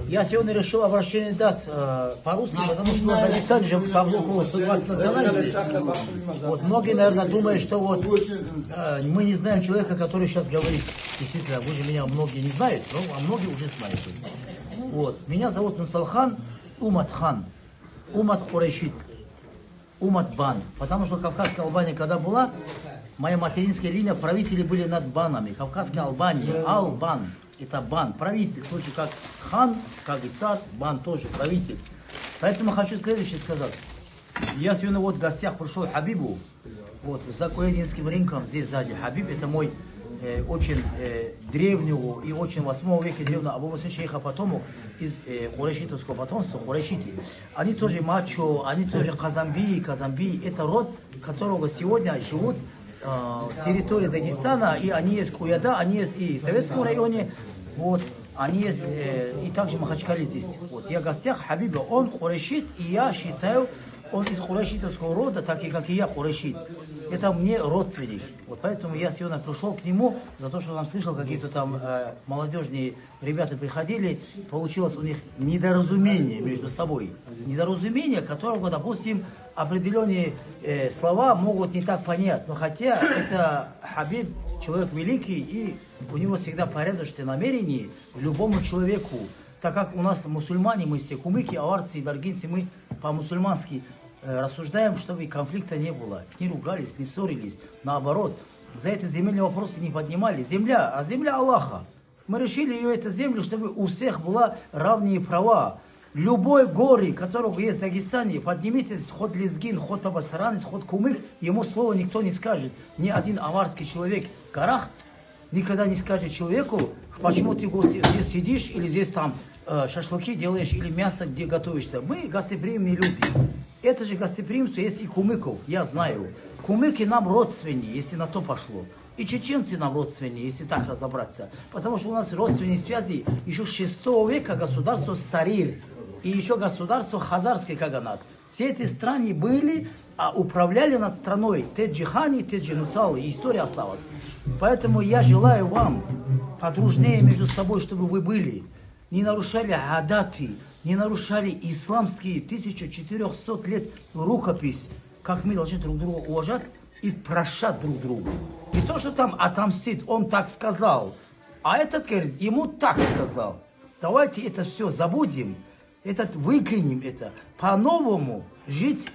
Я сегодня решил обращение дать по-русски, потому что в Дагестане же там около 120 национальностей. Вот многие, наверное, думают, что вот мы не знаем человека, который сейчас говорит. Действительно, вы же меня многие не знают, но многие уже знают. Вот. Меня зовут Нусалхан Уматхан. Умат Хурайшит. Умат Бан. Потому что Кавказская Албания, когда была, моя материнская линия, правители были над банами. Кавказская Албания, Албан. Это бан, правитель, точно как хан, как и царь, бан тоже правитель. Поэтому хочу следующее сказать. Я сегодня вот в гостях пришел Хабибу, вот за Куядинским рынком, здесь сзади. Хабиб это мой очень древнего и очень 8 века древнего Абу Муса шейха потомок из курайшитовского потомства, курайшити. Они тоже мачо, они тоже казамби. Это род, которого сегодня живут территории Дагестана, и они есть Куяда, они есть и в Советском районе, вот, они есть и также Махачкале здесь. Вот, я в гостях Хабиба, он курайшит, и я считаю, он из курайшитовского рода, так и как и я курайшит. Это мне родственник. Вот поэтому я сегодня пришел к нему, за то, что там слышал, какие-то там молодежные ребята приходили, получилось у них недоразумение между собой. Недоразумение, которого, допустим, определенные слова могут не так понять. Но хотя это Хабиб, человек великий, и у него всегда порядочные намерения любому человеку. Так как у нас мусульмане, мы все кумыки, аварцы и даргинцы, мы по-мусульмански рассуждаем, чтобы конфликта не было. Не ругались, не ссорились. Наоборот, за это земельные вопросы не поднимали. Земля, а земля Аллаха. Мы решили ее, эту землю, чтобы у всех была равные права. Любой горе, которого есть в Дагестане, поднимитесь, хоть лезгин, хоть табасаранец, хоть кумык, ему слова никто не скажет. Ни один аварский человек в горах никогда не скажет человеку, почему ты здесь сидишь, или здесь там шашлыки делаешь, или мясо где готовишься. Мы гостеприимные люди. Это же гостеприимство есть и кумыков, я знаю. Кумыки нам родственники, если на то пошло. И чеченцы нам родственники, если так разобраться. Потому что у нас родственные связи еще с 6 века государство Сарир. И еще государство Хазарский Каганат. Все эти страны были, а управляли над страной те джихани, те джинуцалы. И история осталась. Поэтому я желаю вам подружнее между собой, чтобы вы были. Не нарушали адаты, не нарушали исламские 1400 лет рукопись, как мы должны друг друга уважать и прощать друг другу. Не то, что там отомстит, он так сказал, а этот говорит, ему так сказал. Давайте это все забудем, выкинем это, по-новому жить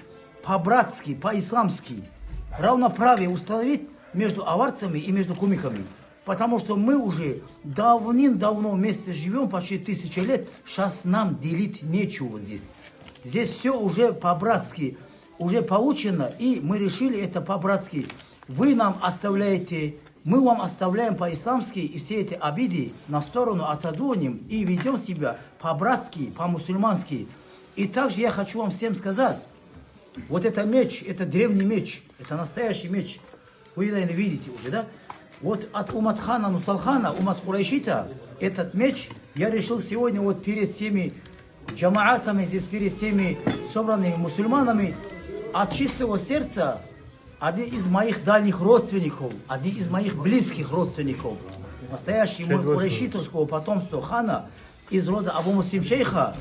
по-братски, по-исламски, равноправие установить между аварцами и между кумиками. Потому что мы уже давным-давно вместе живем, почти 1000 лет, сейчас нам делить нечего здесь. Здесь все уже по-братски, уже получено, и мы решили это по-братски. Вы нам оставляете, мы вам оставляем по-исламски, и все эти обиды на сторону отодвинем, и ведем себя по-братски, по-мусульмански. И также я хочу вам всем сказать, вот это меч, это древний меч, это настоящий меч. Вы, наверное, видите уже, да? Вот от Уматхана Нусалхана, Умат Хурайшита, этот меч я решил сегодня вот перед всеми джамаатами, здесь перед всеми собранными мусульманами, от чистого сердца, один из моих дальних родственников, один из моих близких родственников, настоящий мой курайшитовского потомства хана из рода Абу Муслим шейха,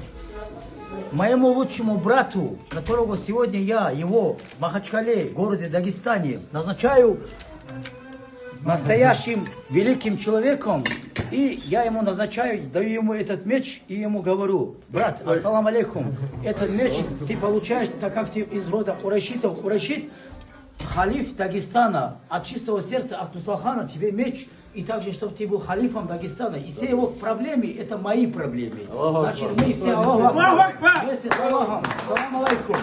моему лучшему брату, которого сегодня я, его в Махачкале, городе Дагестане, назначаю настоящим великим человеком, и я ему назначаю, даю ему этот меч, и ему говорю, брат, ассаламу алейкум, этот меч ты получаешь, так как ты из рода Курайшитов, Курайшит, халиф Дагестана, от чистого сердца, от Нусалхана, тебе меч, и также, чтобы ты был халифом Дагестана, и все его проблемы, это мои проблемы. Значит, мы все Аллаху Акбар, вместе с Аллахом, ассаламу алейкум.